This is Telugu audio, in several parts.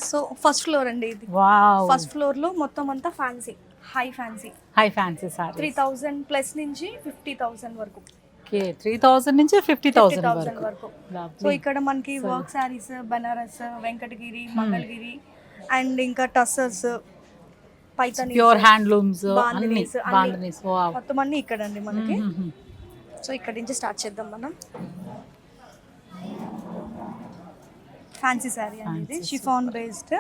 సో ఫస్ట్ ఫ్లోర్ అండి ఇది. వావ్, ఫస్ట్ ఫ్లోర్ లో మొత్తం అంతా fancy, high fancy sorry. 3000 plus నుంచి 50,000 వరకు. ఓకే, 3000 నుంచి 50,000 వరకు. సో ఇక్కడ మనకి వర్క్ సారీస్, బనారస్, వెంకటగిరి, మంగళగిరి అండ్ ఇంకా tussars, Paithani, pure handlooms, bandhanis wow, మొత్తం అన్ని ఇక్కడ అండి మనకి. సో ఇక్కడ నుంచి స్టార్ట్ చేద్దాం మనం. ఫ్యాన్సీ శారీ అండి ఇది, chiffon based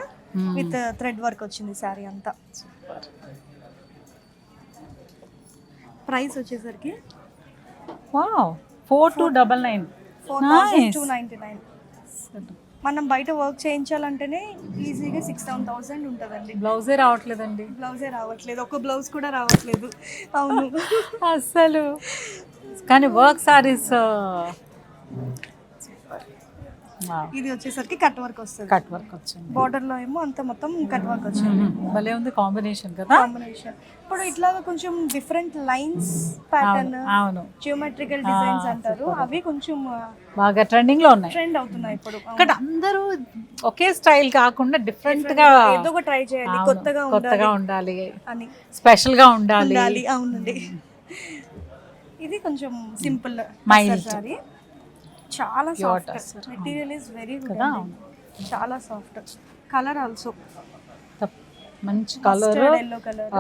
with thread work వచ్చింది శారీ అంతా. ప్రైస్ వచ్చేసరికి వావ్ 4299. 4,299. మనం బయట వర్క్ చేయించాలంటేనే ఈజీగా 6,000 ఉంటుందండి. బ్లౌజే రావట్లేదండి. బ్లౌజే రావట్లేదు, ఒక బ్లౌజ్ కూడా రావట్లేదు. అవును అసలు. కానీ వర్క్ సారీస్ ఇది వచ్చేసరికి కట్ వర్క్ వస్తుంది. కట్ వర్క్ వచ్చింది. బార్డర్ లో ఏమో అంత మొత్తం కట్ వర్క్ వచ్చింది. భలే ఉంది కాంబినేషన్ కదా. కాంబినేషన్ ఇప్పుడు ఇట్లా కొంచెం డిఫరెంట్ లైన్స్ ప్యాటర్న్, అవును, జియోమెట్రికల్ డిజైన్స్ అంటారు, అవి కొంచెం బాగా ట్రెండింగ్ లో ఉన్నాయి, ట్రెండ్ అవుతున్నాయి ఇప్పుడు. ఇక్కడ అందరూ ఒకే స్టైల్ కాకుండా డిఫరెంట్ గా ఏదో ఒక ట్రై చేయాలి, కొత్తగా ఉండాలి అని, స్పెషల్ గా ఉండాలి. అవునండి. ఇది కొంచెం సింపుల్ సారీ, చాలా soft material, is very good, చాలా సాఫ్ట్. కలర్ ఆల్సో మంచి కలర్, ఎల్లో కలర్,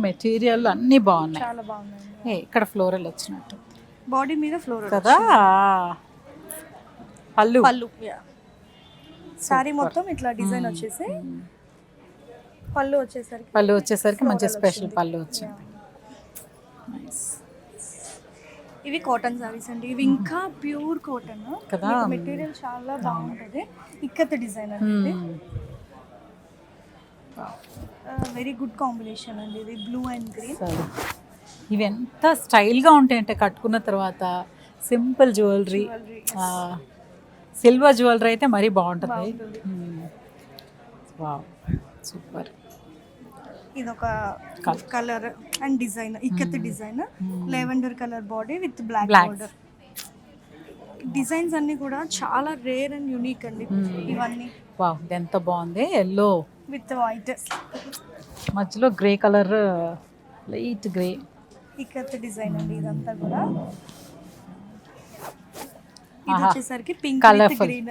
మెటీరియల్ అన్ని బాగున్నాయి, చాలా బాగున్నాయి. ఇక్కడ ఫ్లోరల్ వచ్చినట్టు బాడీ మీద ఫ్లోరల్ కదా. పళ్ళు సారీ మొత్తం ఇట్లా డిజైన్ వచ్చేసి, పళ్ళు వచ్చేసరికి మంచి స్పెషల్ పళ్ళు వచ్చింది. ఇవి కాటన్ సారీస్ అండి, ఇవి ఇంకా ప్యూర్ కాటన్ కదా, మెటీరియల్ చాలా బాగుంటది. ఇక్కత్ డిజైన్ అండి, వెరీ గుడ్ కాంబినేషన్ అండి ఇది, బ్లూ అండ్ గ్రీన్. ఇవి ఎంత స్టైల్ గా ఉంటాయంటే కట్టుకున్న తర్వాత. సింపుల్ జ్యువెలరీ, సిల్వర్ జ్యువెలరీ అయితే మరీ బాగుంటుంది. Wow, super. ఇది ఒక colour and design, ikat design, lavender colour body with black border. Designs అన్ని కూడా చాలా రేర్ అండ్ యూనిక్ అండి ఇవన్నీ. వావ్, ఎంత బాగుంది. ఎల్లో విత్ వైట్, మధ్యలో grey colour, light grey, ikat design అండి ఇదంతా కూడా. ఇది వచ్చేసరికి పింక్ విత్ గ్రీన్,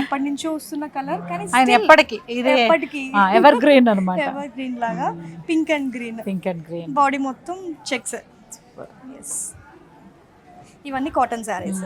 ఎప్పటి నుంచో వస్తున్న కలర్, కానీ ఎప్పటికీ ఎవర్ గ్రీన్ అన్నమాట. ఎవర్ గ్రీన్ లాగా పింక్ అండ్ గ్రీన్, బాడీ మొత్తం చెక్స్. ఇవన్నీ కాటన్ శారీస్.